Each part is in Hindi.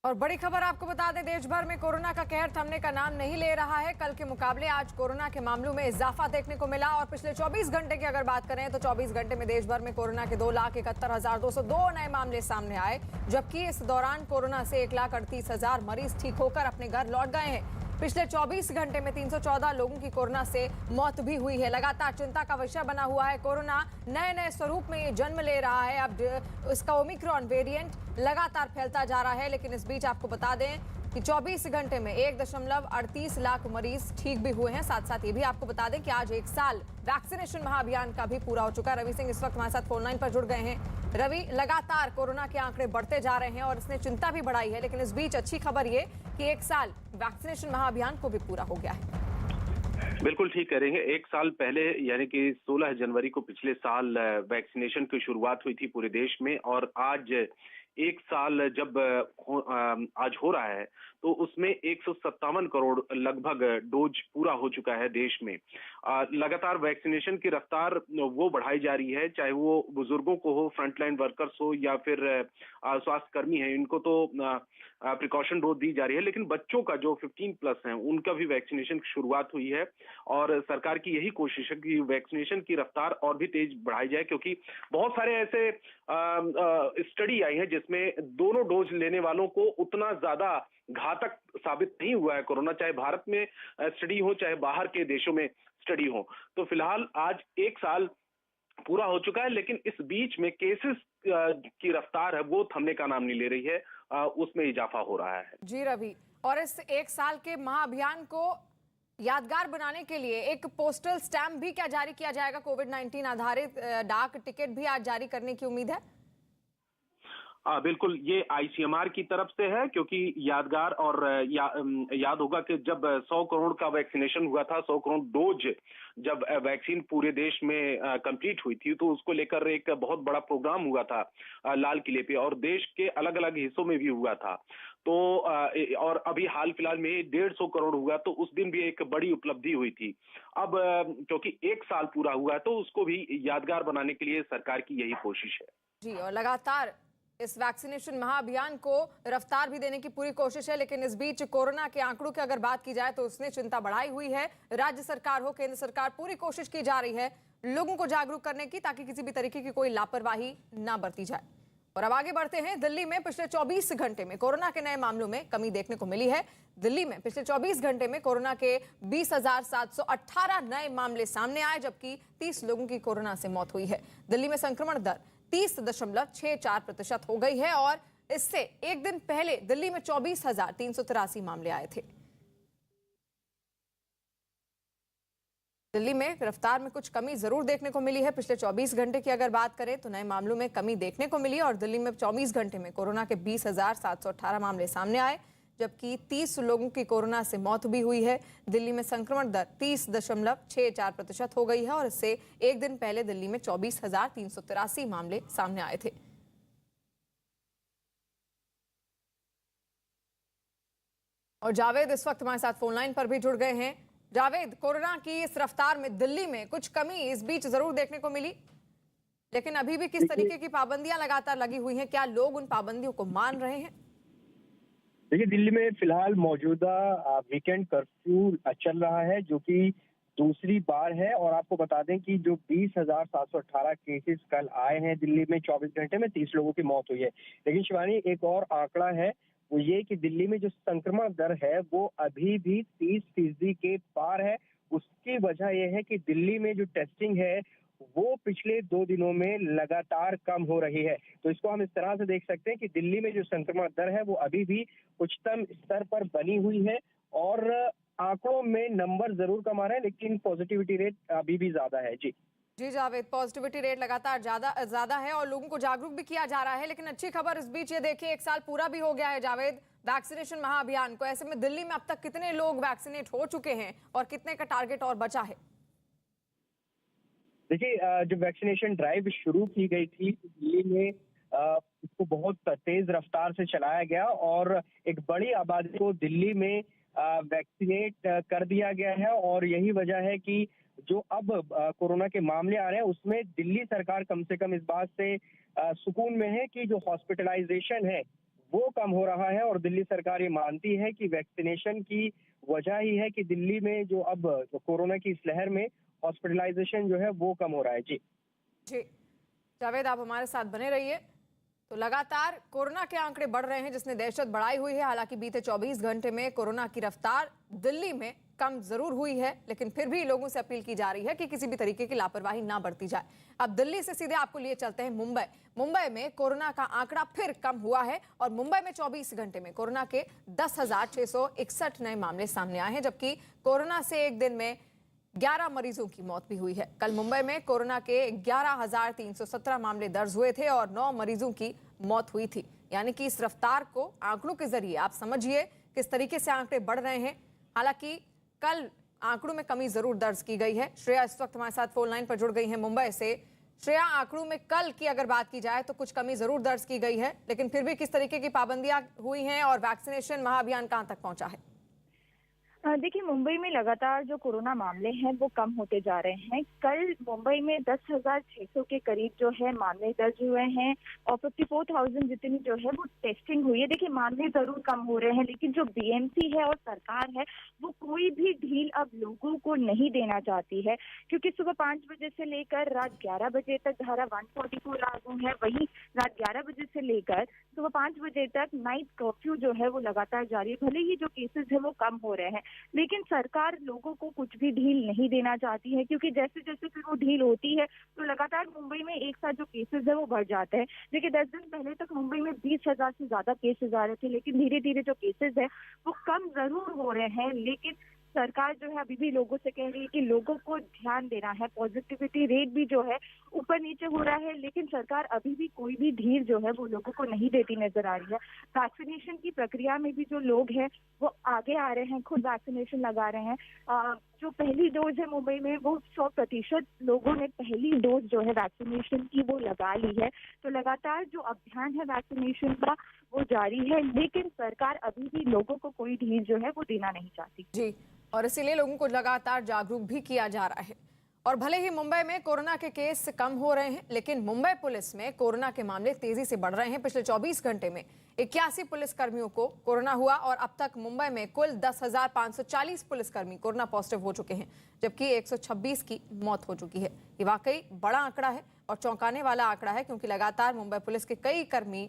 और बड़ी खबर आपको बता दें, देश भर में कोरोना का कहर थमने का नाम नहीं ले रहा है। कल के मुकाबले आज कोरोना के मामलों में इजाफा देखने को मिला और पिछले 24 घंटे की अगर बात करें तो 24 घंटे में देश भर में कोरोना के 2,71,202 नए मामले सामने आए, जबकि इस दौरान कोरोना से 1,38,000 मरीज ठीक होकर अपने घर लौट गए हैं। पिछले 24 घंटे में 314 लोगों की कोरोना से मौत भी हुई है। लगातार चिंता का विषय बना हुआ है कोरोना। नए नए स्वरूप में ये जन्म ले रहा है। अब इसका ओमिक्रॉन वेरिएंट लगातार फैलता जा रहा है, लेकिन इस बीच आपको बता दें कि 24 घंटे में 1.38 लाख मरीज ठीक भी हुए हैं। साथ साथ ये भी आपको बता दें कि आज 1 साल वैक्सीनेशन महाअभियान का भी पूरा हो चुका है। रवि सिंह इस वक्त हमारे साथ फोन लाइन पर जुड़ गए हैं। रवि, लगातार कोरोना के आंकड़े बढ़ते जा रहे हैं और इसने चिंता भी बढ़ाई है, लेकिन इस बीच अच्छी खबर ये कि 1 साल वैक्सीनेशन महाअभियान को भी पूरा हो गया है। बिल्कुल ठीक कह रहे हैं। 1 साल पहले यानी कि 16 जनवरी को पिछले साल वैक्सीनेशन की शुरुआत हुई थी पूरे देश में, और आज 1 साल जब आज हो रहा है तो उसमें 157 करोड़ लगभग डोज पूरा हो चुका है देश में। लगातार वैक्सीनेशन की रफ्तार वो बढ़ाई जा रही है, चाहे वो बुजुर्गों को हो, फ्रंटलाइन वर्कर्स हो या फिर स्वास्थ्य कर्मी हैं, इनको तो प्रिकॉशन डोज दी जा रही है। लेकिन बच्चों का जो 15+ हैं उनका भी वैक्सीनेशन की शुरुआत हुई है और सरकार की यही कोशिश है कि वैक्सीनेशन की रफ्तार और भी तेज बढ़ाई जाए, क्योंकि बहुत सारे ऐसे स्टडी आई है जिसमें दोनों डोज लेने वालों को उतना ज्यादा घातक साबित नहीं हुआ है कोरोना, चाहे भारत में स्टडी हो चाहे बाहर के देशों में स्टडी हो। तो फिलहाल आज 1 साल पूरा हो चुका है, लेकिन इस बीच में केसेस की रफ्तार है वो थमने का नाम नहीं ले रही है, उसमें इजाफा हो रहा है। जी रवि, और इस 1 साल के महाअभियान को यादगार बनाने के लिए एक पोस्टल स्टैम्प भी क्या जारी किया जाएगा? कोविड-19 आधारित डाक टिकट भी आज जारी करने की उम्मीद है। बिल्कुल, ये आईसीएमआर की तरफ से है, क्योंकि यादगार और याद होगा कि जब 100 करोड़ का वैक्सीनेशन हुआ था, 100 करोड़ डोज जब वैक्सीन पूरे देश में कंप्लीट हुई थी, तो उसको लेकर एक बहुत बड़ा प्रोग्राम हुआ था लाल किले पे, और देश के अलग अलग हिस्सों में भी हुआ था। तो और अभी हाल फिलहाल में 150 करोड़ हुआ, तो उस दिन भी एक बड़ी उपलब्धि हुई थी। अब क्योंकि 1 साल पूरा हुआ है तो उसको भी यादगार बनाने के लिए सरकार की यही कोशिश है। जी, और लगातार इस वैक्सीनेशन महाअभियान को रफ्तार भी देने की पूरी कोशिश है, लेकिन इस बीच कोरोना के आंकड़ों की अगर बात की जाए तो उसने चिंता बढ़ाई हुई है। राज्य सरकार हो, केंद्र सरकार, पूरी कोशिश की जा रही है लोगों को जागरूक करने की, ताकि किसी भी तरीके की कोई लापरवाही ना बरती जाए। और अब आगे बढ़ते हैं। दिल्ली में पिछले 24 घंटे में कोरोना के नए मामलों में कमी देखने को मिली है। दिल्ली में पिछले 24 घंटे में कोरोना के 20,718 नए मामले सामने आए, जबकि 30 लोगों की कोरोना से मौत हुई है। दिल्ली में संक्रमण दर 30.64% हो गई है, और इससे एक दिन पहले दिल्ली में 24,383 मामले आए थे। दिल्ली में रफ्तार में कुछ कमी जरूर देखने को मिली है। पिछले 24 घंटे की अगर बात करें तो नए मामलों में कमी देखने को मिली, और दिल्ली में 24 घंटे में कोरोना के 20,718 मामले सामने आए, जबकि 30 लोगों की कोरोना से मौत भी हुई है। दिल्ली में संक्रमण दर 30.64% हो गई है, और इससे एक दिन पहले दिल्ली में 24,383 मामले सामने आए थे। और जावेद इस वक्त हमारे साथ फोन लाइन पर भी जुड़ गए हैं। जावेद, कोरोना की इस रफ्तार में दिल्ली में कुछ कमी इस बीच जरूर देखने को मिली, लेकिन अभी भी किस तरीके की पाबंदियां लगातार लगी हुई हैं? क्या लोग उन पाबंदियों को मान रहे हैं? देखिए, दिल्ली में फिलहाल मौजूदा वीकेंड कर्फ्यू चल रहा है, जो कि दूसरी बार है। और आपको बता दें कि जो 20,718 केसेस कल आए हैं दिल्ली में 24 घंटे में, 30 लोगों की मौत हुई है। लेकिन शिवानी, एक और आंकड़ा है, वो ये कि दिल्ली में जो संक्रमण दर है वो अभी भी 30% के पार है। उसकी वजह यह है कि दिल्ली में जो टेस्टिंग है वो पिछले 2 दिनों में लगातार कम हो रही है। तो इसको हम इस तरह से देख सकते हैं कि दिल्ली में जो संक्रमण दर है वो अभी भी उच्चतम स्तर पर बनी हुई है, और आंकड़ों में नंबर जरूर कम आ रहे हैं, लेकिन पॉजिटिविटी रेट अभी भी ज्यादा है। जी जी जावेद, पॉजिटिविटी रेट लगातार ज्यादा है और लोगों को जागरूक भी किया जा रहा है। लेकिन अच्छी खबर इस बीच ये देखिए, 1 साल पूरा भी हो गया है जावेद वैक्सीनेशन महाअभियान को। ऐसे में दिल्ली में अब तक कितने लोग वैक्सीनेट हो चुके हैं और कितने का टारगेट और बचा है? देखिए, जब वैक्सीनेशन ड्राइव शुरू की गई थी दिल्ली में, इसको बहुत तेज रफ्तार से चलाया गया, और एक बड़ी आबादी को दिल्ली में वैक्सीनेट कर दिया गया है। और यही वजह है कि जो अब कोरोना के मामले आ रहे हैं उसमें दिल्ली सरकार कम से कम इस बात से सुकून में है कि जो हॉस्पिटलाइजेशन है वो कम हो रहा है। और दिल्ली सरकार ये मानती है कि वैक्सीनेशन की वजह ही है कि दिल्ली में जो अब कोरोना की इस लहर में हॉस्पिटलाइजेशन जो है वो कम हो रहा है। जी जी जावेद, आप हमारे साथ बने रहिए। तो लगातार कोरोना के आंकड़े बढ़ रहे हैं, जिसने दहशत बढ़ाई हुई है। हालांकि बीते 24 घंटे में कोरोना की रफ्तार दिल्ली में कम जरूर हुई है, लेकिन फिर भी लोगों से अपील की जा रही है कि किसी भी तरीके की लापरवाही ना बरती जाए। अब दिल्ली से सीधे आपको लिए चलते हैं मुंबई। मुंबई में कोरोना का आंकड़ा फिर कम हुआ है और मुंबई में 24 घंटे में कोरोना के 10,661 नए मामले सामने आए हैं, जबकि कोरोना से एक दिन में 11 मरीजों की मौत भी हुई है। कल मुंबई में कोरोना के 11,317 मामले दर्ज हुए थे और 9 मरीजों की मौत हुई थी। यानी कि इस रफ्तार को आंकड़ों के जरिए आप समझिए किस तरीके से आंकड़े बढ़ रहे हैं। हालांकि कल आंकड़ों में कमी जरूर दर्ज की गई है। श्रेया इस वक्त हमारे साथ फोन लाइन पर जुड़ गई है मुंबई से। श्रेया, आंकड़ों में कल की अगर बात की जाए तो कुछ कमी जरूर दर्ज की गई है, लेकिन फिर भी किस तरीके की पाबंदियां हुई हैं और वैक्सीनेशन महाअभियान कहां तक पहुंचा है? देखिए, मुंबई में लगातार जो कोरोना मामले हैं वो कम होते जा रहे हैं। कल मुंबई में 10,600 के करीब जो है मामले दर्ज हुए हैं और 54,000 जितनी जो है वो टेस्टिंग हुई है। देखिए, मामले जरूर कम हो रहे हैं, लेकिन जो बीएमसी है और सरकार है वो कोई भी ढील अब लोगों को नहीं देना चाहती है, क्योंकि सुबह 5 बजे से लेकर रात 11 बजे तक धारा 144 लागू है। वहीं रात 11 बजे से लेकर सुबह 5 बजे तक नाइट कर्फ्यू जो है वो लगातार जारी है। भले ही जो केसेस है वो कम हो रहे हैं, लेकिन सरकार लोगों को कुछ भी ढील नहीं देना चाहती है, क्योंकि जैसे जैसे फिर वो ढील होती है तो लगातार मुंबई में एक साथ जो केसेस है वो बढ़ जाते हैं। देखिए, 10 दिन पहले तक मुंबई में 20,000 से ज्यादा केसेस आ रहे थे, लेकिन धीरे धीरे जो केसेस है वो कम जरूर हो रहे हैं। लेकिन सरकार जो है अभी भी लोगों से कह रही है कि लोगों को ध्यान देना है। पॉजिटिविटी रेट भी जो है ऊपर नीचे हो रहा है, लेकिन सरकार अभी भी कोई भी ढील जो है वो लोगों को नहीं देती नजर आ रही है। वैक्सीनेशन की प्रक्रिया में भी जो लोग हैं वो आगे आ रहे हैं, खुद वैक्सीनेशन लगा रहे हैं। जो पहली डोज है मुंबई में वो 100% लोगों ने पहली डोज जो है वैक्सीनेशन की वो लगा ली है। तो लगातार जो अभियान है वैक्सीनेशन का वो जारी है, लेकिन सरकार अभी भी लोगों को कोई ढील जो है वो देना नहीं चाहती। जी, और इसीलिए लोगों को लगातार जागरूक भी किया जा रहा है। और भले ही मुंबई में कोरोना के केस कम हो रहे हैं, लेकिन मुंबई पुलिस में कोरोना के मामले तेजी से बढ़ रहे हैं। पिछले 24 घंटे में 81 पुलिसकर्मियों को कोरोना हुआ और अब तक मुंबई में कुल 10,540 पुलिसकर्मी कोरोना पॉजिटिव हो चुके हैं, जबकि 126 की मौत हो चुकी है। ये वाकई बड़ा आंकड़ा है और चौंकाने वाला आंकड़ा है, क्योंकि लगातार मुंबई पुलिस के कई कर्मी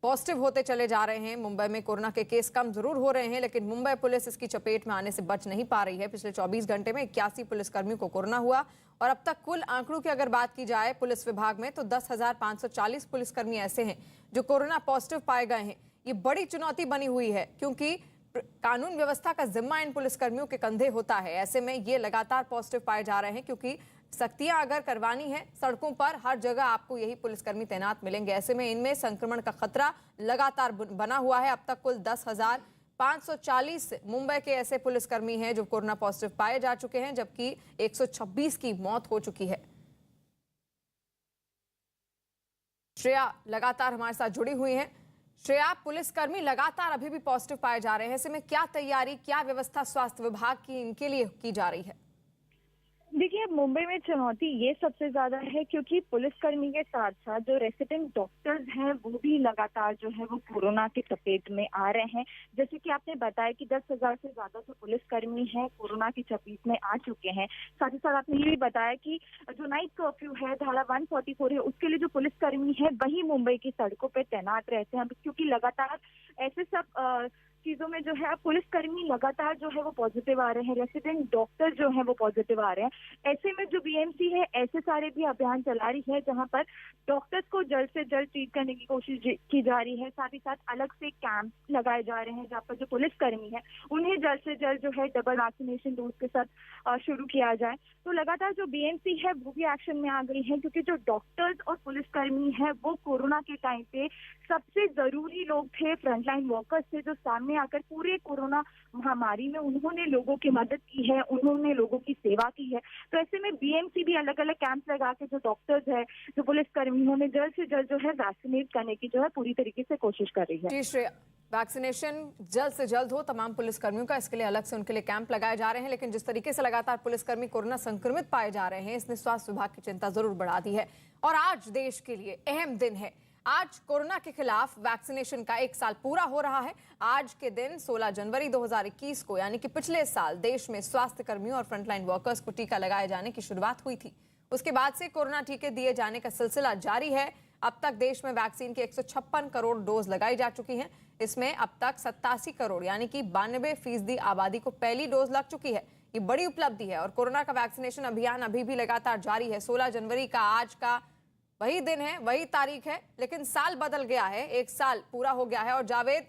पॉजिटिव होते चले जा रहे हैं। मुंबई में कोरोना के केस कम जरूर हो रहे हैं, लेकिन मुंबई पुलिस इसकी चपेट में आने से बच नहीं पा रही है। पिछले 24 घंटे में 81 पुलिसकर्मियों को कोरोना हुआ और अब तक कुल आंकड़ों की अगर बात की जाए पुलिस विभाग में तो 10,540 पुलिसकर्मी ऐसे हैं जो कोरोना पॉजिटिव पाए गए हैं। ये बड़ी चुनौती बनी हुई है, क्योंकि कानून व्यवस्था का जिम्मा इन पुलिसकर्मियों के कंधे होता है। ऐसे में ये लगातार पॉजिटिव पाए जा रहे हैं, क्योंकि सख्तियां अगर करवानी है सड़कों पर हर जगह आपको यही पुलिसकर्मी तैनात मिलेंगे। ऐसे में इनमें संक्रमण का खतरा लगातार बना हुआ है। अब तक कुल 10,540 मुंबई के ऐसे पुलिसकर्मी हैं जो कोरोना पॉजिटिव पाए जा चुके हैं, जबकि 126 की मौत हो चुकी है। श्रेया लगातार हमारे साथ जुड़ी हुई हैं। श्रेया, पुलिसकर्मी लगातार अभी भी पॉजिटिव पाए जा रहे हैं, ऐसे में क्या तैयारी, क्या व्यवस्था स्वास्थ्य विभाग की इनके लिए की जा रही है? देखिए, मुंबई में चुनौती ये सबसे ज्यादा है, क्योंकि पुलिसकर्मी के साथ साथ जो रेसिडेंट डॉक्टर्स हैं वो भी लगातार जो है वो कोरोना की चपेट में आ रहे हैं। जैसे कि आपने बताया कि 10,000 से ज्यादा जो पुलिसकर्मी हैं कोरोना की चपेट में आ चुके हैं। साथ ही साथ आपने ये भी बताया कि जो नाइट कर्फ्यू है, धारा 144 है, उसके लिए जो पुलिसकर्मी है वही मुंबई की सड़कों पर तैनात रहते हैं, क्योंकि लगातार ऐसे सब चीजों में जो है पुलिसकर्मी लगातार जो है वो पॉजिटिव आ रहे हैं, रेसिडेंट डॉक्टर जो है वो पॉजिटिव आ रहे हैं। ऐसे में जो बीएमसी है ऐसे सारे भी अभियान चला रही है जहां पर डॉक्टर्स को जल्द से जल्द ट्रीट करने की कोशिश की जा रही है। साथ ही साथ अलग से कैंप लगाए जा रहे हैं जहाँ पर जो पुलिसकर्मी है उन्हें जल्द से जल्द जो है डबल वैक्सीनेशन डोज के साथ शुरू किया जाए। तो लगातार जो बीएमसी है वो भी एक्शन में आ गई है, क्योंकि जो डॉक्टर्स और पुलिसकर्मी है वो कोरोना के टाइम पे सबसे जरूरी लोग थे, फ्रंटलाइन वर्कर्स थे, जो सामने आकर पूरे कोरोना महामारी में उन्होंने लोगों की मदद की है, उन्होंने लोगों की सेवा की है। तो ऐसे में बीएमसी भी अलग अलग कैंप लगा के जो डॉक्टर्स है, जो पुलिसकर्मी, उन्होंने जल्द से जल्द जो है वैक्सीनेट करने की जो है पूरी तरीके से कोशिश कर रही है। जी श्रेया, वैक्सीनेशन जल्द से जल्द हो तमाम पुलिसकर्मियों का, इसके लिए अलग से उनके लिए कैंप लगाए जा रहे हैं। लेकिन जिस तरीके से लगातार पुलिसकर्मी कोरोना संक्रमित पाए जा रहे हैं, इसने स्वास्थ्य विभाग की चिंता जरूर बढ़ा दी है। और आज देश के लिए अहम दिन है। आज कोरोना के खिलाफ वैक्सीनेशन का 1 साल पूरा हो रहा है। आज के दिन 16 जनवरी 2021 को यानी कि पिछले साल देश में स्वास्थ्य कर्मियों और फ्रंटलाइन वर्कर्स को टीका लगाए जाने की शुरुआत हुई थी। उसके बाद से कोरोना टीके दिए जाने का सिलसिला जारी है। अब तक देश में वैक्सीन की 156 करोड़ डोज लगाई जा चुकी हैं। इसमें अब तक 87 करोड़ यानी कि 92% आबादी को पहली डोज लग चुकी है। ये बड़ी उपलब्धि है और कोरोना का वैक्सीनेशन अभियान अभी भी लगातार जारी है। 16 जनवरी का आज का वही दिन है, वही तारीख है, लेकिन साल बदल गया है। 1 साल पूरा हो गया है और जावेद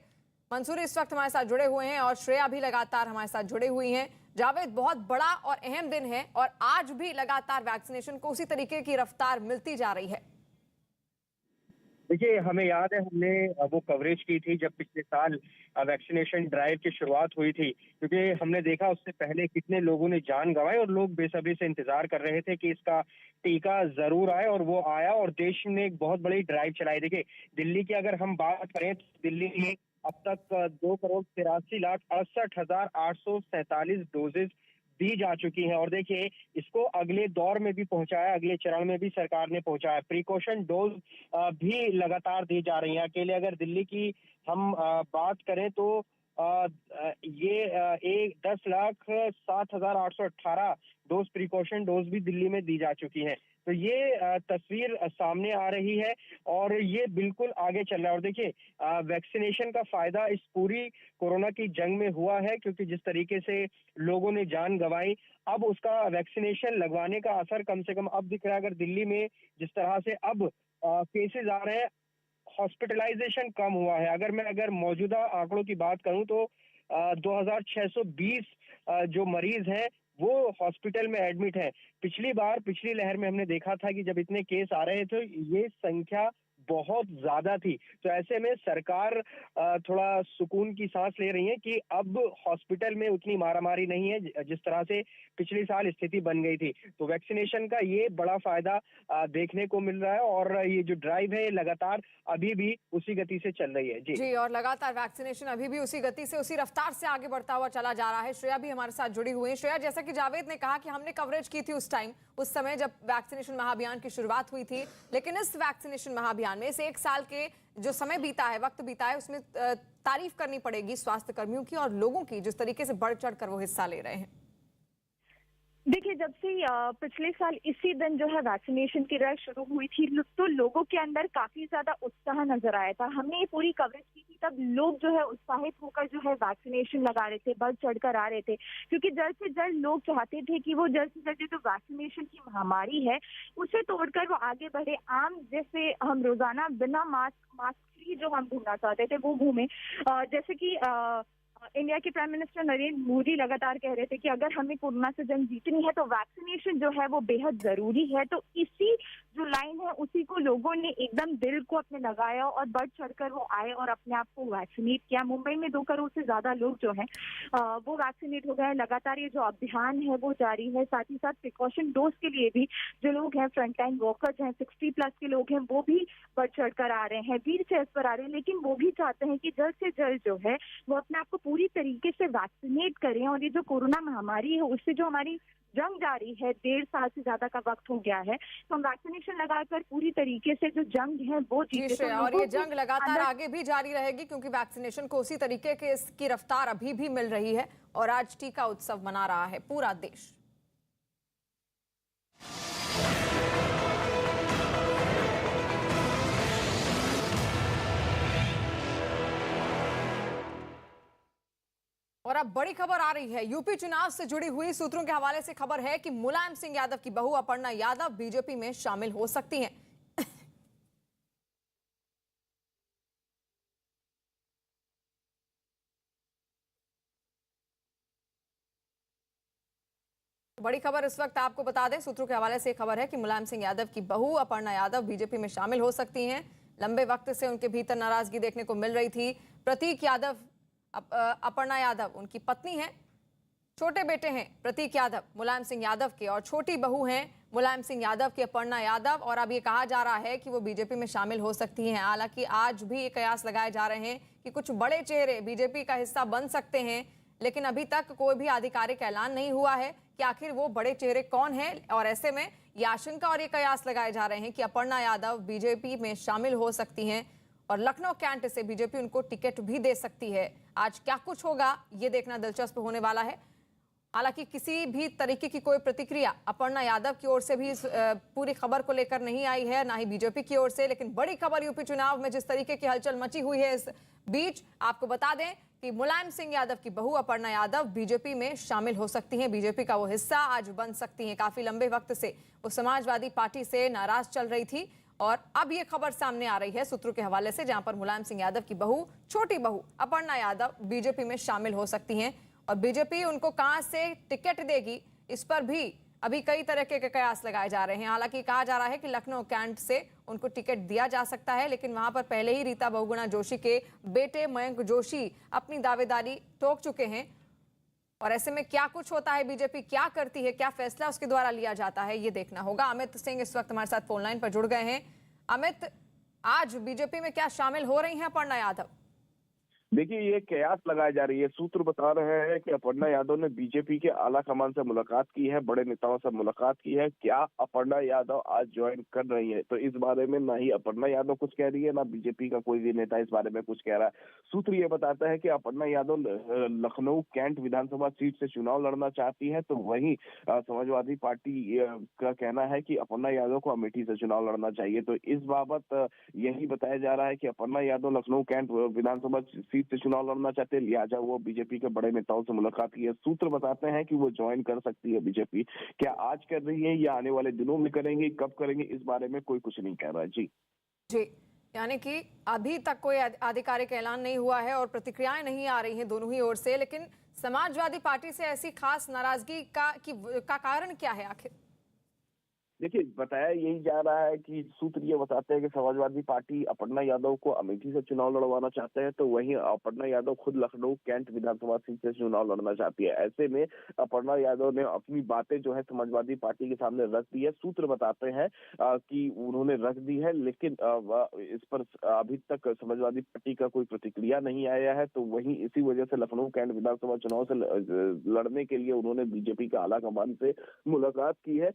मंसूरी इस वक्त हमारे साथ जुड़े हुए हैं और श्रेया भी लगातार हमारे साथ जुड़ी हुई हैं। जावेद, बहुत बड़ा और अहम दिन है और आज भी लगातार वैक्सीनेशन को उसी तरीके की रफ्तार मिलती जा रही है। देखिए, हमें याद है हमने वो कवरेज की थी जब पिछले साल वैक्सीनेशन ड्राइव की शुरुआत हुई थी, क्योंकि हमने देखा उससे पहले कितने लोगों ने जान गंवाई और लोग बेसब्री से इंतजार कर रहे थे कि इसका टीका जरूर आए, और वो आया और देश ने एक बहुत बड़ी ड्राइव चलाई। देखिए, दिल्ली की अगर हम बात करें तो दिल्ली में अब तक 2,83,68,847 डोजेज दी जा चुकी हैं और देखिए इसको अगले दौर में भी पहुंचाया, अगले चरण में भी सरकार ने पहुंचाया। प्रिकॉशन डोज भी लगातार दी जा रही हैं। अकेले अगर दिल्ली की हम बात करें तो ये 10,07,818 डोज प्रिकॉशन डोज भी दिल्ली में दी जा चुकी हैं। तो ये तस्वीर सामने आ रही है और ये बिल्कुल आगे चल रहा है। और देखिए, वैक्सीनेशन का फायदा इस पूरी कोरोना की जंग में हुआ है, क्योंकि जिस तरीके से लोगों ने जान गंवाई, अब उसका वैक्सीनेशन लगवाने का असर कम से कम अब दिख रहा है। अगर दिल्ली में जिस तरह से अब केसेस आ रहे हैं, हॉस्पिटलाइजेशन कम हुआ है। अगर मौजूदा आंकड़ों की बात करूं तो 2620 जो मरीज हैं वो हॉस्पिटल में एडमिट है। पिछली लहर में हमने देखा था कि जब इतने केस आ रहे थे ये संख्या बहुत ज्यादा थी। तो ऐसे में सरकार थोड़ा सुकून की सांस ले रही है कि अब हॉस्पिटल में उतनी मारामारी नहीं है जिस तरह से पिछले साल स्थिति बन गई थी। तो वैक्सीनेशन का ये बड़ा फायदा देखने को मिल रहा है और ये जो ड्राइव है ये लगातार अभी भी उसी गति से चल रही है। जी, और लगातार वैक्सीनेशन अभी भी उसी गति से, उसी रफ्तार से आगे बढ़ता हुआ चला जा रहा है। श्रेया भी हमारे साथ जुड़ी हुई है। श्रेया, जैसा कि जावेद ने कहा कि हमने कवरेज की थी उस समय जब वैक्सीनेशन महाअभियान की शुरुआत हुई थी, लेकिन इस वैक्सीनेशन महाअभियान में इस 1 साल के जो समय बीता है, वक्त बीता है, उसमें तारीफ करनी पड़ेगी स्वास्थ्य कर्मियों की और लोगों की, जिस तरीके से बढ़ चढ़ कर वो हिस्सा ले रहे हैं। देखिए, जब से पिछले साल इसी दिन जो है वैक्सीनेशन की ड्राइव शुरू हुई थी तो लोगों के अंदर काफी ज्यादा उत्साह नजर आया था। हमने ये पूरी कवरेज की थी, तब लोग जो है उत्साहित होकर जो है वैक्सीनेशन लगा रहे थे, बढ़ चढ़कर आ रहे थे, क्योंकि जल्द से जल्द लोग चाहते थे कि वो जल्द से जल्द जो वैक्सीनेशन की महामारी है उसे तोड़कर वो आगे बढ़े। आम जैसे हम रोजाना बिना मास्क फ्री जो हम घूमना चाहते थे वो घूमे। जैसे कि इंडिया के प्राइम मिनिस्टर नरेंद्र मोदी लगातार कह रहे थे कि अगर हमें कोरोना से जंग जीतनी है तो वैक्सीनेशन जो है वो बेहद जरूरी है। तो इसी जो लाइन है उसी को लोगों ने एकदम दिल को अपने लगाया और बढ़ चढ़कर वो आए और अपने आप को वैक्सीनेट किया। मुंबई में 2 करोड़ से ज्यादा लोग जो हैं वो वैक्सीनेट हो गए। लगातार ये जो अभियान है वो जारी है। साथ ही साथ प्रिकॉशन डोज के लिए भी जो लोग हैं, फ्रंटलाइन वर्कर्स हैं, 60+ के लोग हैं, वो भी बढ़ चढ़कर आ रहे हैं, व्हील चेयर्स पर आ रहे हैं, लेकिन वो भी चाहते हैं कि जल्द से जल्द जो है वो अपने आप को पूरी तरीके से वैक्सीनेट करें। और ये जो कोरोना महामारी है उससे जो हमारी जंग जारी है, 1.5 साल से ज्यादा का वक्त हो गया है, तो हम वैक्सीनेशन लगाकर पूरी तरीके से जो जंग है वो जीते। तो और ये जंग लगातार आगे भी जारी रहेगी, क्योंकि वैक्सीनेशन को उसी तरीके के इसकी रफ्तार अभी भी मिल रही है और आज टीका उत्सव मना रहा है पूरा देश। और अब बड़ी खबर आ रही है यूपी चुनाव से जुड़ी हुई। सूत्रों के हवाले से खबर है कि मुलायम सिंह यादव की बहू अपर्णा यादव बीजेपी में शामिल हो सकती हैं। बड़ी खबर इस वक्त आपको बता दें, सूत्रों के हवाले से खबर है कि मुलायम सिंह यादव की बहू अपर्णा यादव बीजेपी में शामिल हो सकती हैं। लंबे वक्त से उनके भीतर नाराजगी देखने को मिल रही थी। प्रतीक यादव, अपर्णा यादव उनकी पत्नी है, छोटे बेटे हैं प्रतीक यादव मुलायम सिंह यादव के, और छोटी बहू हैं मुलायम सिंह यादव की अपर्णा यादव। और अब ये कहा जा रहा है कि वो बीजेपी में शामिल हो सकती हैं। हालांकि आज भी ये कयास लगाए जा रहे हैं कि कुछ बड़े चेहरे बीजेपी का हिस्सा बन सकते हैं, लेकिन अभी तक कोई भी आधिकारिक ऐलान नहीं हुआ है कि आखिर वो बड़े चेहरे कौन हैं। और ऐसे में ये आशंका और ये कयास लगाए जा रहे हैं कि अपर्णा यादव बीजेपी में शामिल हो सकती हैं और लखनऊ कैंट से बीजेपी उनको टिकट भी दे सकती है। आज क्या कुछ होगा ये देखना दिलचस्प होने वाला है। हालांकि किसी भी तरीके की कोई प्रतिक्रिया अपर्णा यादव की ओर से भी इस पूरी खबर को लेकर नहीं आई है, ना ही बीजेपी की ओर से। लेकिन बड़ी खबर यूपी चुनाव में जिस तरीके की हलचल मची हुई है इस बीच, आपको बता दें कि मुलायम सिंह यादव की बहू अपर्णा यादव बीजेपी में शामिल हो सकती हैं, बीजेपी का वो हिस्सा आज बन सकती हैं। काफी लंबे वक्त से वो समाजवादी पार्टी से नाराज चल रही थी और अब ये खबर सामने आ रही है सूत्रों के हवाले से, जहां पर मुलायम सिंह यादव की बहू, छोटी बहू अपर्णा यादव बीजेपी में शामिल हो सकती हैं। और बीजेपी उनको कहां से टिकट देगी इस पर भी अभी कई तरह के कयास लगाए जा रहे हैं। हालांकि कहा जा रहा है कि लखनऊ कैंट से उनको टिकट दिया जा सकता है, लेकिन वहां पर पहले ही रीता बहुगुणा जोशी के बेटे मयंक जोशी अपनी दावेदारी ठोक चुके हैं। और ऐसे में क्या कुछ होता है, बीजेपी क्या करती है, क्या फैसला उसके द्वारा लिया जाता है, ये देखना होगा। अमित सिंह इस वक्त हमारे साथ फोन लाइन पर जुड़ गए हैं। अमित, आज बीजेपी में क्या शामिल हो रही हैं अपर्णा यादव? देखिए, ये कयास लगाई जा रही है। सूत्र बता रहे हैं कि अपर्णा यादव ने बीजेपी के आला कमान से मुलाकात की है, बड़े नेताओं से मुलाकात की है। क्या अपर्णा यादव आज ज्वाइन कर रही है, तो इस बारे में ना ही अपर्णा यादव कुछ कह रही है, ना बीजेपी का कोई भी नेता इस बारे में कुछ कह रहा है। सूत्र ये बताता है कि अपर्णा यादव लखनऊ कैंट विधानसभा सीट से चुनाव लड़ना चाहती है, तो वहीं समाजवादी पार्टी का कहना है कि अपर्णा यादव को अमेठी से चुनाव लड़ना चाहिए। तो इस बाबत यही बताया जा रहा है कि अपर्णा यादव लखनऊ कैंट विधानसभा सीट से चुनाव लड़ना चाहते हैं, लिहाजा वो बीजेपी के बड़े नेताओं से मुलाकात की है। सूत्र बताते हैं कि वो ज्वाइन कर सकती है बीजेपी। क्या आज कर रही है या आने वाले दिनों में करेंगे, कब करेंगे, इस बारे में कोई कुछ नहीं कह रहा है। जी, यानी कि अभी तक कोई आधिकारिक ऐलान नहीं हुआ है और प्रतिक्रियाएं नहीं आ रही हैं दोनों ही ओर से। लेकिन समाजवादी पार्टी से ऐसी खास नाराजगी का कारण क्या है आखिर? देखिए, बताया यही जा रहा है कि सूत्र ये बताते हैं कि समाजवादी पार्टी अपर्णा यादव को अमेठी से चुनाव लड़वाना चाहते हैं, तो वहीं अपर्णा यादव खुद लखनऊ कैंट विधानसभा सीट से चुनाव लड़ना चाहती है। ऐसे में अपर्णा यादव ने अपनी बातें जो है समाजवादी पार्टी के सामने रख दी है। सूत्र बताते हैं कि उन्होंने रख दी है, लेकिन इस पर अभी तक समाजवादी पार्टी का कोई प्रतिक्रिया नहीं आया है। तो वहीं इसी वजह से लखनऊ कैंट विधानसभा चुनाव से लड़ने के लिए उन्होंने बीजेपी का आला कमान से मुलाकात की है।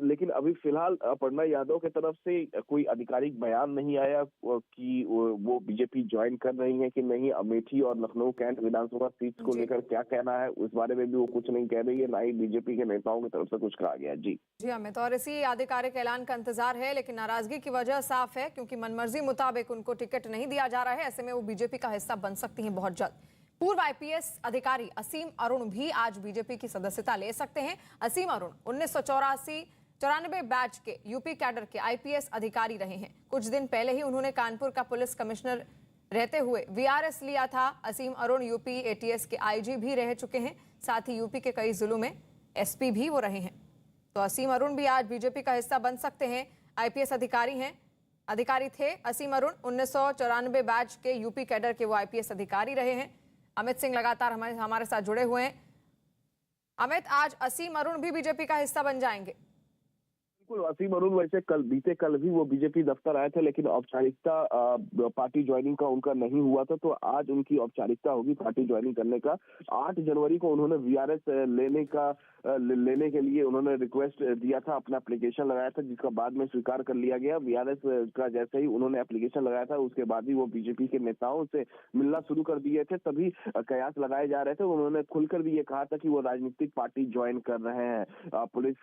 लेकिन अभी फिलहाल अपर्णा यादव की तरफ से कोई आधिकारिक बयान नहीं आया कि वो बीजेपी ज्वाइन कर रही है कि नहीं। अमेठी और लखनऊ कैंट विधानसभा सीट को लेकर क्या कहना है, उस बारे में भी वो कुछ नहीं कह रही है, ना ही बीजेपी के नेताओं की तरफ से कुछ कहा गया। जी अमित, और इसी आधिकारिक ऐलान का इंतजार है, लेकिन नाराजगी की वजह साफ है क्योंकि मनमर्जी मुताबिक उनको टिकट नहीं दिया जा रहा है। ऐसे में वो बीजेपी का हिस्सा बन सकती हैं बहुत जल्द। पूर्व आईपीएस अधिकारी असीम अरुण भी आज बीजेपी की सदस्यता ले सकते हैं। असीम अरुण 1984-94 बैच के यूपी कैडर के आईपीएस अधिकारी रहे हैं। कुछ दिन पहले ही उन्होंने कानपुर का पुलिस कमिश्नर रहते हुए वीआरएस लिया था। असीम अरुण यूपी एटीएस के आईजी भी रह चुके हैं, साथ ही यूपी के कई जिलों में एसपी भी वो रहे हैं। तो असीम अरुण भी आज बीजेपी का हिस्सा बन सकते हैं। आईपीएस अधिकारी थे असीम अरुण। 1994 बैच के यूपी कैडर के वो आईपीएस अधिकारी रहे हैं। अमित सिंह लगातार हमारे साथ जुड़े हुए हैं। अमित, आज असीम अरुण भी बीजेपी का हिस्सा बन जाएंगे? बिल्कुल, असीम अरुण वैसे बीते कल भी वो बीजेपी दफ्तर आए थे, लेकिन औपचारिकता पार्टी ज्वाइनिंग का उनका नहीं हुआ था। तो आज उनकी औपचारिकता होगी पार्टी ज्वाइनिंग करने का। 8 जनवरी को उन्होंने वीआरएस लेने के लिए उन्होंने रिक्वेस्ट दिया था, अपना एप्लीकेशन लगाया था, जिसका बाद में स्वीकार कर लिया गया। वीआरएस का जैसे ही उन्होंने एप्लीकेशन लगाया था, उसके बाद ही वो बीजेपी के नेताओं से मिलना शुरू कर दिए थे। तभी कयास लगाए जा रहे थे। उन्होंने खुलकर भी ये कहा था कि वो राजनीतिक पार्टी ज्वाइन कर रहे हैं। पुलिस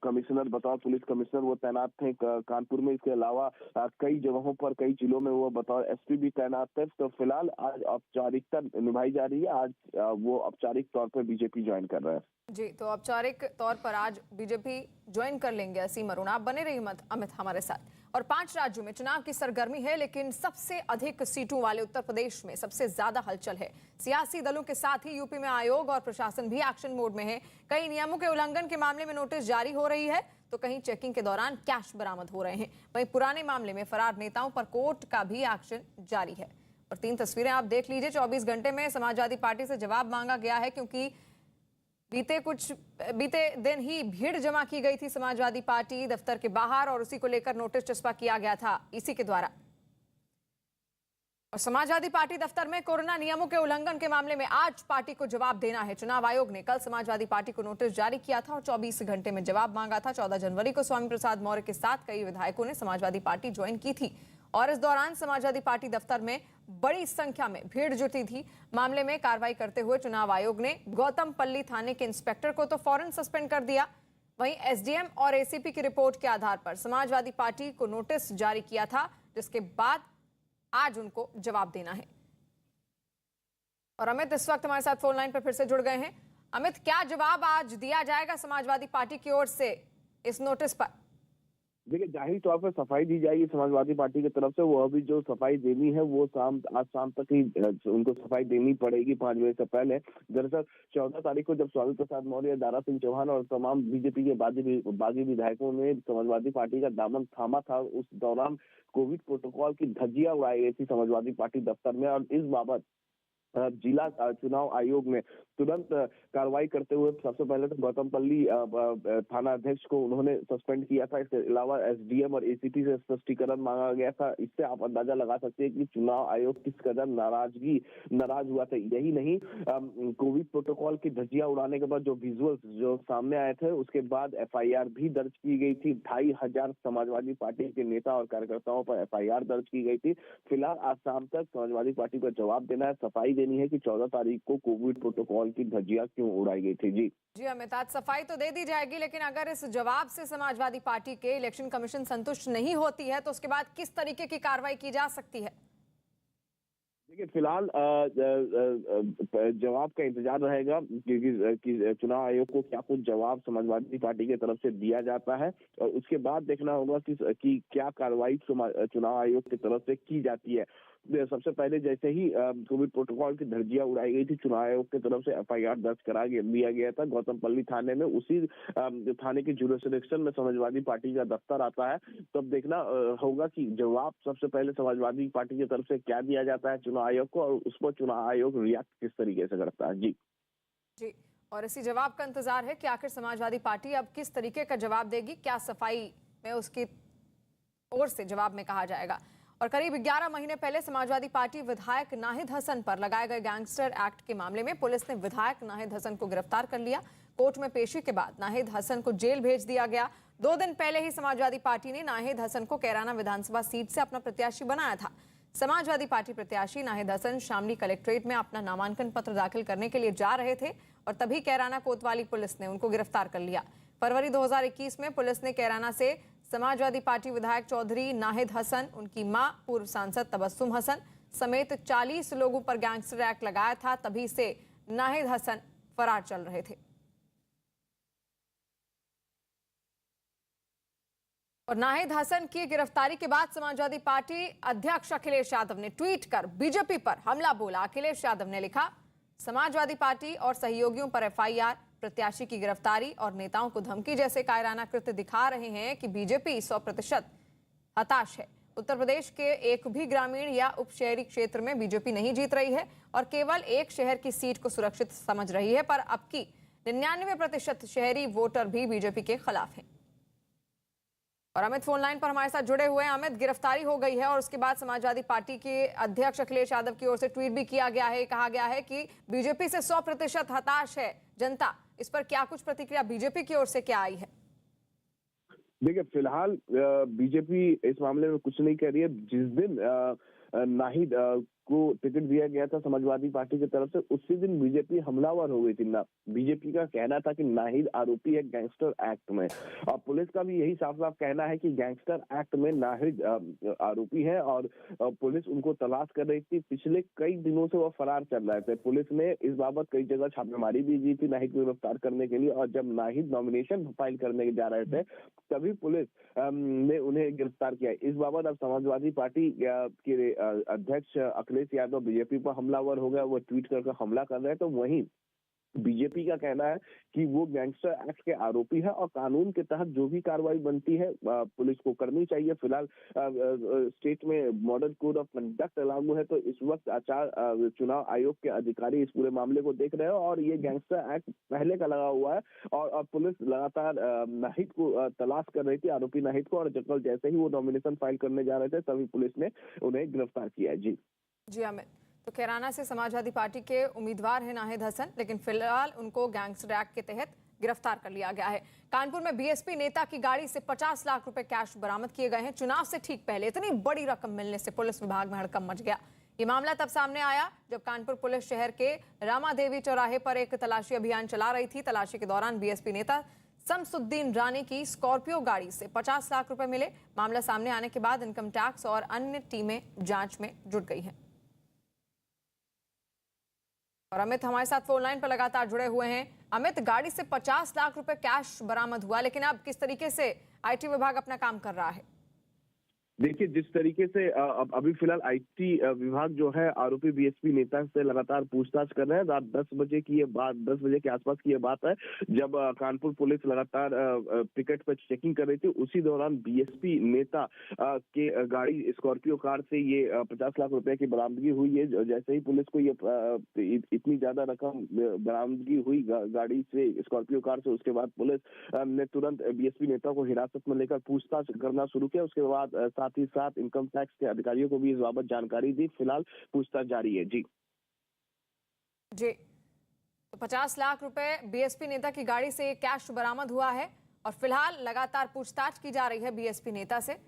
कमिश्नर बतौर पुलिस कमिश्नर वो तैनात थे कानपुर में। इसके अलावा कई जगहों पर, कई जिलों में वो बतौर एसपी भी तैनात थे। तो फिलहाल आज औपचारिकता निभाई जा रही है। आज वो औपचारिक तौर पर बीजेपी ज्वाइन कर रहे हैं। जी, तो औपचारिक तौर पर आज बीजेपी ज्वाइन कर लेंगे असीम अरुण। आप बने रहिए अमित हमारे साथ। और 5 राज्यों में चुनाव की सरगर्मी है, लेकिन सबसे अधिक सीटों वाले उत्तर प्रदेश में सबसे ज्यादा हलचल है। सियासी दलों के साथ ही यूपी में आयोग और प्रशासन भी एक्शन मोड में है। कई नियमों के उल्लंघन के मामले में नोटिस जारी हो रही है, तो कहीं चेकिंग के दौरान कैश बरामद हो रहे हैं। वहीं पुराने मामले में फरार नेताओं पर कोर्ट का भी एक्शन जारी है। और 3 तस्वीरें आप देख लीजिए। 24 घंटे में समाजवादी पार्टी से जवाब मांगा गया है, क्योंकि बीते दिन ही भीड़ जमा की गई थी समाजवादी पार्टी दफ्तर के बाहर और उसी को लेकर नोटिस चस्पा किया गया था इसी के द्वारा। और समाजवादी पार्टी दफ्तर में कोरोना नियमों के उल्लंघन के मामले में आज पार्टी को जवाब देना है। चुनाव आयोग ने कल समाजवादी पार्टी को नोटिस जारी किया था और 24 घंटे में जवाब मांगा था। 14 जनवरी को स्वामी प्रसाद मौर्य के साथ कई विधायकों ने समाजवादी पार्टी ज्वाइन की थी और इस दौरान समाजवादी पार्टी दफ्तर में बड़ी संख्या में भीड़ जुटी थी। मामले में कार्रवाई करते हुए चुनाव आयोग ने गौतमपल्ली थाने के इंस्पेक्टर को तो फौरन सस्पेंड कर दिया। वहीं एसडीएम और एसीपी की रिपोर्ट के आधार पर समाजवादी पार्टी को नोटिस जारी किया था, जिसके बाद आज उनको जवाब देना है। और अमित इस वक्त हमारे साथ फोन लाइन पर फिर से जुड़ गए हैं। अमित, क्या जवाब आज दिया जाएगा समाजवादी पार्टी की ओर से इस नोटिस पर? देखिए, जाहिर तौर पर सफाई दी जाएगी समाजवादी पार्टी की तरफ से। वो अभी जो सफाई देनी है वो आज शाम तक ही उनको सफाई देनी पड़ेगी 5 बजे से पहले। दरअसल 14 तारीख को जब स्वामी प्रसाद मौर्य, दारा सिंह चौहान और तमाम बीजेपी के बागी विधायकों ने समाजवादी पार्टी का दामन थामा था, उस दौरान कोविड प्रोटोकॉल की धज्जियां उड़ाई गई थी समाजवादी पार्टी दफ्तर में। और इस बाबत जिला चुनाव आयोग ने तुरंत कार्रवाई करते हुए सबसे पहले तो गौतमपल्ली थाना अध्यक्ष को उन्होंने सस्पेंड किया था। इसके अलावा एसडीएम और एसीपी से स्पष्टीकरण मांगा गया था। इससे आप अंदाजा लगा सकते हैं कि चुनाव आयोग किस कदर नाराज हुआ था। यही नहीं, कोविड प्रोटोकॉल की धज्जियां उड़ाने के बाद जो विजुअल्स जो सामने आए थे, उसके बाद एफआईआर भी दर्ज की गई थी। 2500 समाजवादी पार्टी के नेता और कार्यकर्ताओं पर एफआईआर दर्ज की गई थी। फिलहाल आज शाम तक समाजवादी पार्टी को जवाब देना है, सफाई देनी है कि 14 तारीख को कोविड प्रोटोकॉल की धज्जियां क्यों उड़ाई गई थी। जी अमित, आज सफाई तो दे दी जाएगी, लेकिन अगर इस जवाब से समाजवादी पार्टी के इलेक्शन कमीशन संतुष्ट नहीं होती है तो उसके बाद किस तरीके की कार्रवाई की जा सकती है? देखिए, फिलहाल जवाब का इंतजार रहेगा कि चुनाव आयोग को क्या कुछ जवाब समाजवादी पार्टी की तरफ से दिया जाता है और उसके बाद देखना होगा कि क्या कार्रवाई चुनाव आयोग की तरफ से की जाती है। सबसे पहले जैसे ही कोविड प्रोटोकॉल की धज्जियां उड़ाई गई थी, चुनाव आयोग की तरफ से एफआईआर दर्ज करा दिया गया था गौतमपल्ली थाने में। उसी थाने की जुरिसडिक्शन में समाजवादी पार्टी का दफ्तर आता है। तो अब देखना होगा कि जवाब सबसे पहले समाजवादी पार्टी की तरफ से क्या दिया जाता है चुनाव आयोग को, और उस पर चुनाव आयोग रिएक्ट किस तरीके से करता है। जी, और इसी जवाब का इंतजार है कि आखिर समाजवादी पार्टी अब किस तरीके का जवाब देगी, क्या सफाई में उसकी ओर से जवाब में कहा जाएगा। और करीब 11 महीने पहले समाजवादी पार्टी विधायक नाहिद हसन पर लगाए गए गैंगस्टर एक्ट के मामले में पुलिस ने विधायक नाहिद हसन को गिरफ्तार कर लिया। कोर्ट में पेशी के बाद नाहिद हसन को जेल भेज दिया गया। 2 दिन पहले ही समाजवादी पार्टी ने नाहिद हसन को कैराना विधानसभा सीट से अपना प्रत्याशी बनाया था। समाजवादी पार्टी प्रत्याशी नाहिद हसन शामली कलेक्ट्रेट में अपना नामांकन पत्र दाखिल करने के लिए जा रहे थे और तभी कैराना कोतवाली पुलिस ने उनको गिरफ्तार कर लिया। फरवरी 2021 में पुलिस ने कैराना से समाजवादी पार्टी विधायक चौधरी नाहिद हसन, उनकी मां पूर्व सांसद तबस्सुम हसन समेत 40 लोगों पर गैंगस्टर एक्ट लगाया था। तभी से नाहिद हसन फरार चल रहे थे। और नाहिद हसन की गिरफ्तारी के बाद समाजवादी पार्टी अध्यक्ष अखिलेश यादव ने ट्वीट कर बीजेपी पर हमला बोला। अखिलेश यादव ने लिखा, समाजवादी पार्टी और सहयोगियों पर एफआईआर, प्रत्याशी की गिरफ्तारी और नेताओं को धमकी जैसे कायराना कृत्य दिखा रहे हैं कि बीजेपी 100% हताश है। उत्तर प्रदेश के एक भी ग्रामीण या उप शहरी क्षेत्र में बीजेपी नहीं जीत रही है और केवल एक शहर की सीट को सुरक्षित समझ रही है, पर अब की 99% शहरी वोटर भी बीजेपी के खिलाफ हैं। और अमित फोन लाइन पर हमारे साथ जुड़े हुए हैं। अमित, गिरफ्तारी हो गई है और उसके बाद समाजवादी पार्टी के अध्यक्ष अखिलेश यादव की ओर से ट्वीट भी किया गया है। कहा गया है कि बीजेपी से 100% हताश है जनता। इस पर क्या कुछ प्रतिक्रिया बीजेपी की ओर से क्या आई है? देखिए, फिलहाल बीजेपी इस मामले में कुछ नहीं कह रही है। जिस दिन नाहिद को टिकट दिया गया था समाजवादी पार्टी की तरफ से, उसी दिन बीजेपी हमलावर हो गई थी। बीजेपी का कहना था कि नाहिद आरोपी है गैंगस्टर एक्ट में, और पुलिस का भी यही साफ साफ कहना है कि गैंगस्टर एक्ट में नाहिद आरोपी है और पुलिस उनको तलाश कर रही थी। पिछले कई दिनों से वो फरार चल रहे थे। पुलिस ने इस बाबत कई जगह छापेमारी भी की थी नाहिद को गिरफ्तार करने के लिए, और जब नाहिद नॉमिनेशन फाइल करने जा रहे थे तभी पुलिस ने उन्हें गिरफ्तार किया। इस बाबत अब समाजवादी पार्टी के अध्यक्ष अखिलेश यादव बीजेपी पर हमलावर हो गया, वो ट्वीट करके हमला कर रहे हैं। तो वहीं बीजेपी का कहना है कि वो गैंगस्टर एक्ट के आरोपी है और कानून के तहत जो भी कार्रवाई बनती है पुलिस को करनी चाहिए। फिलहाल स्टेट में मॉडल कोड ऑफ कंडक्ट लागू है, तो इस वक्त चुनाव आयोग के अधिकारी इस पूरे मामले को देख रहे हैं और ये गैंगस्टर एक्ट पहले का लगा हुआ है और पुलिस लगातार नाहिद को तलाश कर रही थी, आरोपी नाहिद को, और जैसे ही वो नॉमिनेशन फाइल करने जा रहे थे तभी पुलिस ने उन्हें गिरफ्तार किया है। जी जी अमित, तो कैराना से समाजवादी पार्टी के उम्मीदवार हैं नाहिद हसन, लेकिन फिलहाल उनको गैंगस्टर एक्ट के तहत गिरफ्तार कर लिया गया है। कानपुर में बीएसपी नेता की गाड़ी से 50 लाख रुपए कैश बरामद किए गए हैं। चुनाव से ठीक पहले इतनी बड़ी रकम मिलने से पुलिस विभाग में हड़कंप मच गया। ये मामला तब सामने आया जब कानपुर पुलिस शहर के रामादेवी चौराहे पर एक तलाशी अभियान चला रही थी। तलाशी के दौरान बीएसपी नेता शमसुद्दीन रानी की स्कॉर्पियो गाड़ी से 50 लाख रुपए मिले। मामला सामने आने के बाद इनकम टैक्स और अन्य टीमें जांच में जुट गई हैं। और अमित हमारे साथ फोन लाइन पर लगातार जुड़े हुए हैं। अमित, गाड़ी से 50 लाख रुपए कैश बरामद हुआ, लेकिन अब किस तरीके से आईटी विभाग अपना काम कर रहा है? देखिए, जिस तरीके से अभी फिलहाल आईटी विभाग जो है आरोपी बीएसपी नेता से लगातार पूछताछ कर रहे हैं। रात 10 बजे की ये बात, 10 बजे के आसपास की ये बात है, जब कानपुर पुलिस लगातार पिकेट पर चेकिंग कर रही थी। उसी दौरान बीएसपी नेता के गाड़ी स्कॉर्पियो कार से ये 50 लाख रुपए की बरामदगी हुई है। जैसे ही पुलिस को ये इतनी ज्यादा रकम बरामदगी हुई गाड़ी से, स्कॉर्पियो कार से, उसके बाद पुलिस ने तुरंत बीएसपी नेता को हिरासत में लेकर पूछताछ करना शुरू किया। उसके बाद साथ ही साथ इनकम टैक्स के अधिकारियों को भी इस बाबत जानकारी दी। फिलहाल पूछताछ जारी है। जी तो 50 लाख रुपए बीएसपी नेता की गाड़ी से कैश बरामद हुआ है और फिलहाल लगातार पूछताछ की जा रही है बीएसपी नेता से।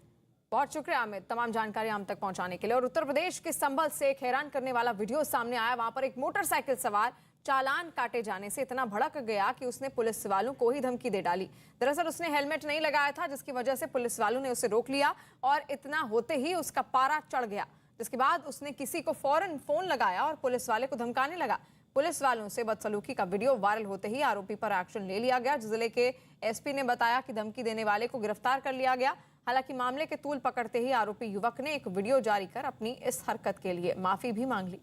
बहुत शुक्रिया अमित, तमाम जानकारी हम तक पहुंचाने के लिए। और उत्तर प्रदेश के संभल से एक हैरान करने वाला वीडियो सामने आया। वहां पर एक मोटरसाइकिल सवार चालान काटे जाने से इतना भड़क गया कि उसने पुलिस वालों को ही धमकी दे डाली। दरअसल उसने हेलमेट नहीं लगाया था, जिसकी वजह से पुलिस वालों ने उसे रोक लिया और इतना होते ही उसका पारा चढ़ गया, जिसके बाद उसने किसी को फौरन फोन लगाया और पुलिस वाले को धमकाने लगा। पुलिस वालों से बदसलूकी का वीडियो वायरल होते ही आरोपी पर एक्शन ले लिया गया। जिले के एसपी ने बताया कि धमकी देने वाले को गिरफ्तार कर लिया गया। हालांकि मामले के तूल पकड़ते ही आरोपी युवक ने एक वीडियो जारी कर अपनी इस हरकत के लिए माफी भी मांग ली।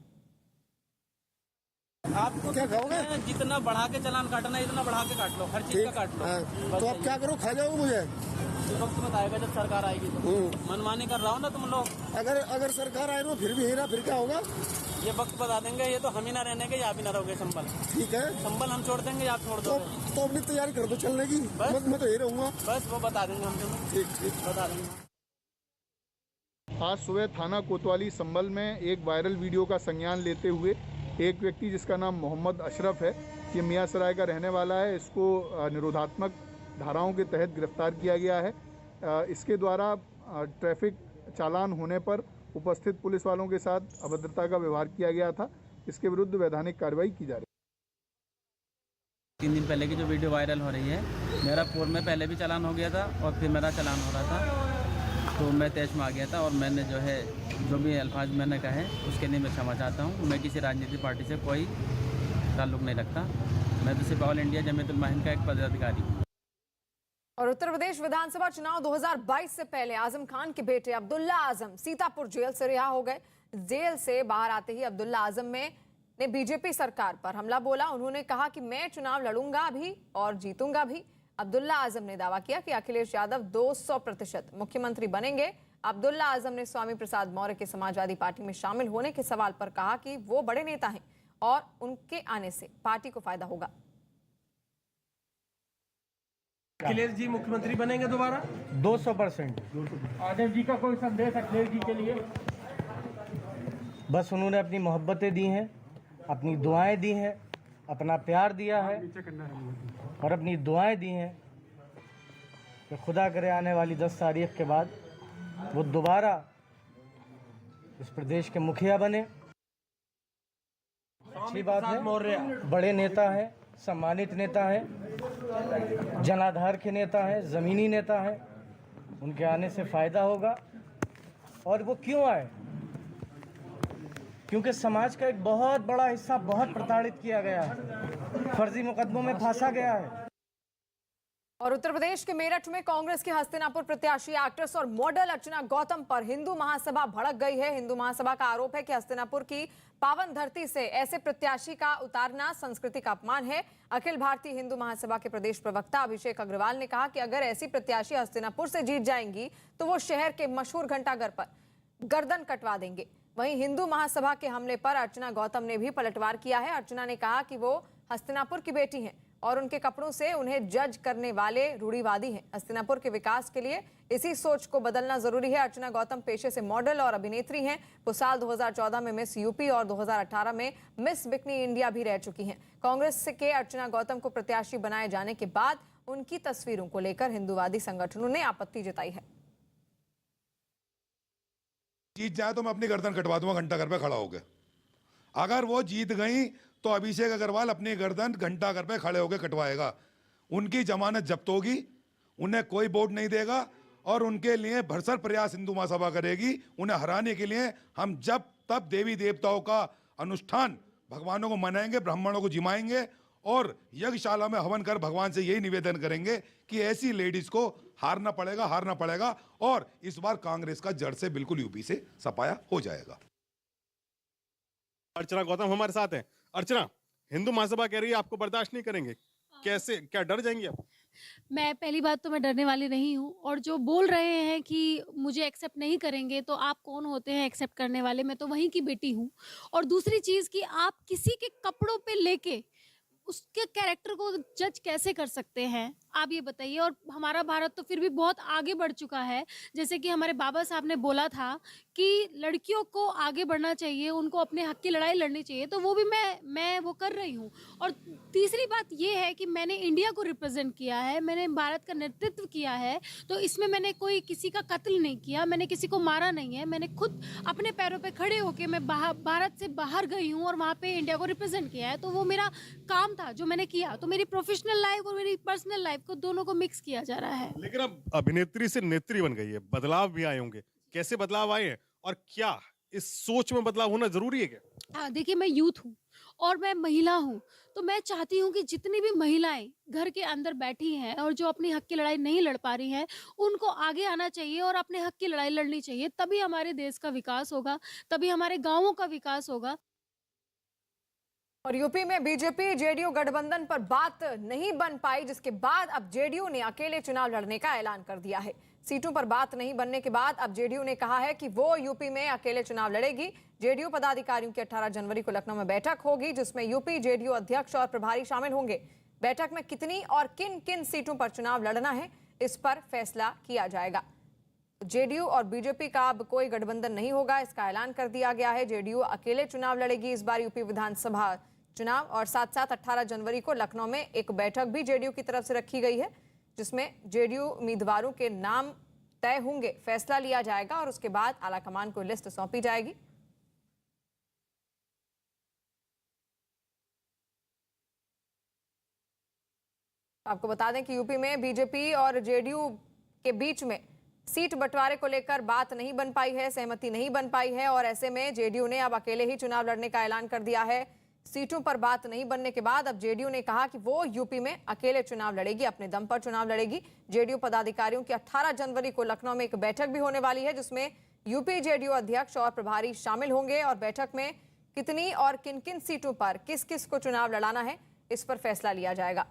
आपको क्या कहोगे? जितना बढ़ा के चालान काटना है, इतना बढ़ा के काट लो, हर चीज का काट लो। तो आप क्या करो, खा जाओ मुझे? वक्त बताएगा जब सरकार आएगी तो। मनमानी कर रहा हूँ ना तुम लोग। अगर सरकार आए तो फिर भी हेरा, फिर क्या होगा? ये वक्त बता देंगे। ये तो हम ही ना रहने के, आप ही ना रहोगे संभल। ठीक है, संभल हम छोड़ देंगे, आप छोड़ दो। तो अपनी तैयारी कर दो चलने की। मैं तो यही रहूंगा। बस वो बता देंगे हम। ठीक बता देंगे। आज सुबह थाना कोतवाली संभल में एक वायरल वीडियो का संज्ञान लेते हुए एक व्यक्ति जिसका नाम मोहम्मद अशरफ है, ये मियाँ सराय का रहने वाला है, इसको निरोधात्मक धाराओं के तहत गिरफ्तार किया गया है। इसके द्वारा ट्रैफिक चालान होने पर उपस्थित पुलिस वालों के साथ अभद्रता का व्यवहार किया गया था। इसके विरुद्ध वैधानिक कार्रवाई की जा रही है। 3 दिन पहले की जो वीडियो वायरल हो रही है, मेरा पूर्व में पहले भी चालान हो गया था और फिर मेरा चालान हो रहा था, तो मैं तेज में आ गया था और मैंने जो भी अल्फाज मैंने कहे उसके लिए मैं क्षमा चाहता हूँ। मैं किसी राजनीतिक पार्टी से कोई ताल्लुक नहीं रखता। मैं तो सिर्फ ऑल इंडिया जमीयतुल उलमा का एक पदाधिकारी हूँ। और उत्तर प्रदेश विधानसभा चुनाव 2022 से पहले आजम खान के बेटे अब्दुल्ला आजम सीतापुर जेल से रिहा हो गए। जेल से बाहर आते ही अब्दुल्ला आजम ने बीजेपी सरकार पर हमला बोला। उन्होंने कहा कि मैं चुनाव लड़ूंगा भी और जीतूंगा भी। अब्दुल्ला आजम ने दावा किया कि अखिलेश यादव 200% मुख्यमंत्री बनेंगे। अब्दुल्ला आजम ने स्वामी प्रसाद मौर्य के समाजवादी पार्टी में शामिल होने के सवाल पर कहा कि वो बड़े नेता हैं और उनके आने से पार्टी को फायदा होगा। अखिलेश जी मुख्यमंत्री बनेंगे दोबारा 200%। आदेव जी का कोई संदेश अखिलेश जी के लिए? बस उन्होंने अपनी मोहब्बतें दी हैं, अपनी दुआएं दी हैं, अपना प्यार दिया है और अपनी दुआएं दी हैं कि खुदा करे आने वाली 10 तारीख के बाद वो दोबारा इस प्रदेश के मुखिया बने। अच्छी बात है, बड़े नेता हैं, सम्मानित नेता हैं, जनाधार के नेता हैं, ज़मीनी नेता हैं, उनके आने से फ़ायदा होगा। और वो क्यों आए? क्योंकि समाज का एक बहुत बड़ा हिस्सा बहुत प्रताड़ित किया गया है, फर्जी मुकदमों में फंसा गया है। और उत्तर प्रदेश के मेरठ में कांग्रेस के हस्तिनापुर प्रत्याशी एक्ट्रेस और मॉडल अर्चना गौतम पर हिंदू महासभा भड़क गई है। हिंदू महासभा का आरोप है कि हस्तिनापुर की पावन धरती से ऐसे प्रत्याशी का उतारना संस्कृति का अपमान है। अखिल भारतीय हिंदू महासभा के प्रदेश प्रवक्ता अभिषेक अग्रवाल ने कहा कि अगर ऐसी प्रत्याशी हस्तिनापुर से जीत जाएंगी तो वो शहर के मशहूर घंटाघर पर गर्दन कटवा देंगे। वहीं हिंदू महासभा के हमले पर अर्चना गौतम ने भी पलटवार किया है। अर्चना ने कहा कि वो हस्तिनापुर की बेटी हैं और उनके कपड़ों से उन्हें जज करने वाले रूढ़िवादी हैं। हस्तिनापुर के विकास के लिए इसी सोच को बदलना जरूरी है। अर्चना गौतम पेशे से मॉडल और अभिनेत्री हैं। वो साल 2014 में मिस यूपी और 2018 में मिस बिकनी इंडिया भी रह चुकी हैं। कांग्रेस के अर्चना गौतम को प्रत्याशी बनाए जाने के बाद उनकी तस्वीरों को लेकर हिंदूवादी संगठनों ने आपत्ति जताई है। जीत जाए तो मैं अपनी गर्दन कटवा दूंगा घंटाघर पे खड़ा होकर। अगर वो जीत गई तो अभिषेक अग्रवाल अपनी गर्दन घंटाघर पे खड़े होकर कटवाएगा। उनकी जमानत जब्त होगी, उन्हें कोई वोट नहीं देगा और उनके लिए भरसक प्रयास हिंदू महासभा करेगी। उन्हें हराने के लिए हम जब तब देवी देवताओं का अनुष्ठान, भगवानों को मनाएंगे, ब्राह्मणों को जिमाएंगे और यज्ञशाला में हवन कर भगवान से यही निवेदन करेंगे कि ऐसी लेडीज को हारना पड़ेगा और इस बार कांग्रेस का जड़ से बिल्कुल यूपी से सफाया हो जाएगा। अर्चना गौतम हमारे साथ हैं। अर्चना, हिंदू महासभा कह रही है आपको बर्दाश्त नहीं करेंगे, कैसे, क्या डर जाएंगी आप? मैं पहली बात तो मैं डरने वाली नहीं हूँ, और जो बोल रहे हैं कि मुझे एक्सेप्ट नहीं करेंगे तो आप कौन होते हैं एक्सेप्ट करने वाले? मैं तो वहीं की बेटी हूँ। और दूसरी चीज़ कि आप किसी के कपड़ों पे लेके उसके कैरेक्टर को जज कैसे कर सकते हैं, आप ये बताइए। और हमारा भारत तो फिर भी बहुत आगे बढ़ चुका है। जैसे कि हमारे बाबा साहब ने बोला था कि लड़कियों को आगे बढ़ना चाहिए, उनको अपने हक की लड़ाई लड़नी चाहिए, तो वो भी मैं वो कर रही हूँ। और तीसरी बात ये है कि मैंने इंडिया को रिप्रेजेंट किया है, मैंने भारत का नेतृत्व किया है, तो इसमें मैंने कोई किसी का कत्ल नहीं किया, मैंने किसी को मारा नहीं है। मैंने खुद अपने पैरों पे खड़े होकर मैं भारत से बाहर गई हूँ और वहाँ पे इंडिया को रिप्रेजेंट किया है। तो वो मेरा काम था जो मैंने किया। तो मेरी प्रोफेशनल लाइफ और मेरी पर्सनल लाइफ को दोनों को मिक्स किया जा रहा है। लेकिन अब अभिनेत्री से नेत्री बन गई है, बदलाव भी आए होंगे, कैसे बदलाव आए हैं और क्या इस सोच में बदलाव होना जरूरी है क्या? हाँ, देखिए, मैं यूथ हूँ और मैं महिला हूँ, तो मैं चाहती हूँ कि जितनी भी महिलाएं घर के अंदर बैठी हैं और जो अपनी हक की लड़ाई नहीं लड़ पा रही हैं, उनको आगे आना चाहिए और अपने हक की लड़ाई लड़नी चाहिए। तभी हमारे देश का विकास होगा, तभी हमारे गाँवों का विकास होगा। और यूपी में बीजेपी जेडीयू गठबंधन पर बात नहीं बन पाई, जिसके बाद अब जेडीयू ने अकेले चुनाव लड़ने का ऐलान कर दिया है। सीटों पर बात नहीं बनने के बाद अब जेडीयू ने कहा है कि वो यूपी में अकेले चुनाव लड़ेगी। जेडीयू पदाधिकारियों की 18 जनवरी को लखनऊ में बैठक होगी, जिसमें यूपी जेडीयू अध्यक्ष और प्रभारी शामिल होंगे। बैठक में कितनी और किन किन सीटों पर चुनाव लड़ना है, इस पर फैसला किया जाएगा। जेडीयू और बीजेपी का अब कोई गठबंधन नहीं होगा, इसका ऐलान कर दिया गया है। जेडीयू अकेले चुनाव लड़ेगी इस बार यूपी विधानसभा चुनाव। और साथ साथ 18 जनवरी को लखनऊ में एक बैठक भी जेडीयू की तरफ से रखी गई है, जिसमें जेडीयू उम्मीदवारों के नाम तय होंगे, फैसला लिया जाएगा और उसके बाद आलाकमान को लिस्ट सौंपी जाएगी। आपको बता दें कि यूपी में बीजेपी और जेडीयू के बीच में सीट बंटवारे को लेकर बात नहीं बन पाई है, सहमति नहीं बन पाई है और ऐसे में जेडीयू ने अब अकेले ही चुनाव लड़ने का ऐलान कर दिया है। सीटों पर बात नहीं बनने के बाद अब जेडीयू ने कहा कि वो यूपी में अकेले चुनाव लड़ेगी, अपने दम पर चुनाव लड़ेगी। जेडीयू पदाधिकारियों की 18 जनवरी को लखनऊ में एक बैठक भी होने वाली है, जिसमें यूपी जेडीयू अध्यक्ष और प्रभारी शामिल होंगे और बैठक में कितनी और किन किन सीटों पर किस किस को चुनाव लड़ाना है, इस पर फैसला लिया जाएगा।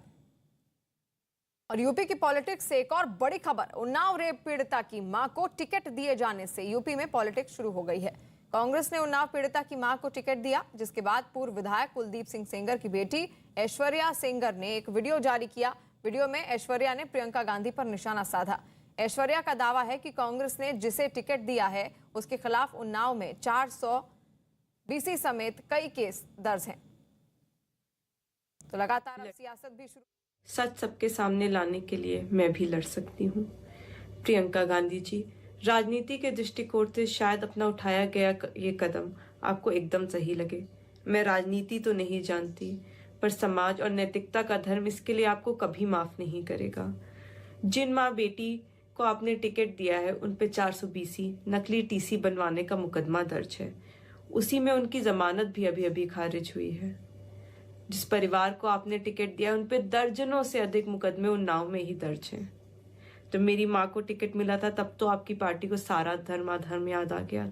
और यूपी की पॉलिटिक्स से एक और बड़ी खबर, उन्नाव रेप पीड़िता की मां को टिकट दिए जाने से यूपी में पॉलिटिक्स शुरू हो गई है। कांग्रेस ने उन्नाव पीड़िता की मां को टिकट दिया, जिसके बाद पूर्व विधायक कुलदीप सिंह सेंगर की बेटी ऐश्वर्या सेंगर ने एक वीडियो जारी किया। वीडियो में ऐश्वर्या ने प्रियंका गांधी पर निशाना साधा। ऐश्वर्या का दावा है कि कांग्रेस ने जिसे टिकट दिया है उसके खिलाफ उन्नाव में 400 बीसी समेत कई केस दर्ज हैं। तो लगातार अब सियासत भी शुरू। सच सबके सामने लाने के लिए मैं भी लड़ सकती हूँ। प्रियंका गांधी जी, राजनीति के दृष्टिकोण से शायद अपना उठाया गया ये कदम आपको एकदम सही लगे। मैं राजनीति तो नहीं जानती, पर समाज और नैतिकता का धर्म इसके लिए आपको कभी माफ नहीं करेगा। जिन माँ बेटी को आपने टिकट दिया है उन पे 400 बीसी नकली टीसी बनवाने का मुकदमा दर्ज है। उसी में उनकी जमानत भी अभी अभी खारिज हुई है। जिस परिवार को आपने टिकट दिया उन पे दर्जनों से अधिक मुकदमे उन्नाव में ही दर्ज हैं। जब मेरी माँ को टिकट मिला था तब तो आपकी पार्टी को सारा धर्माधर्म याद आ गया।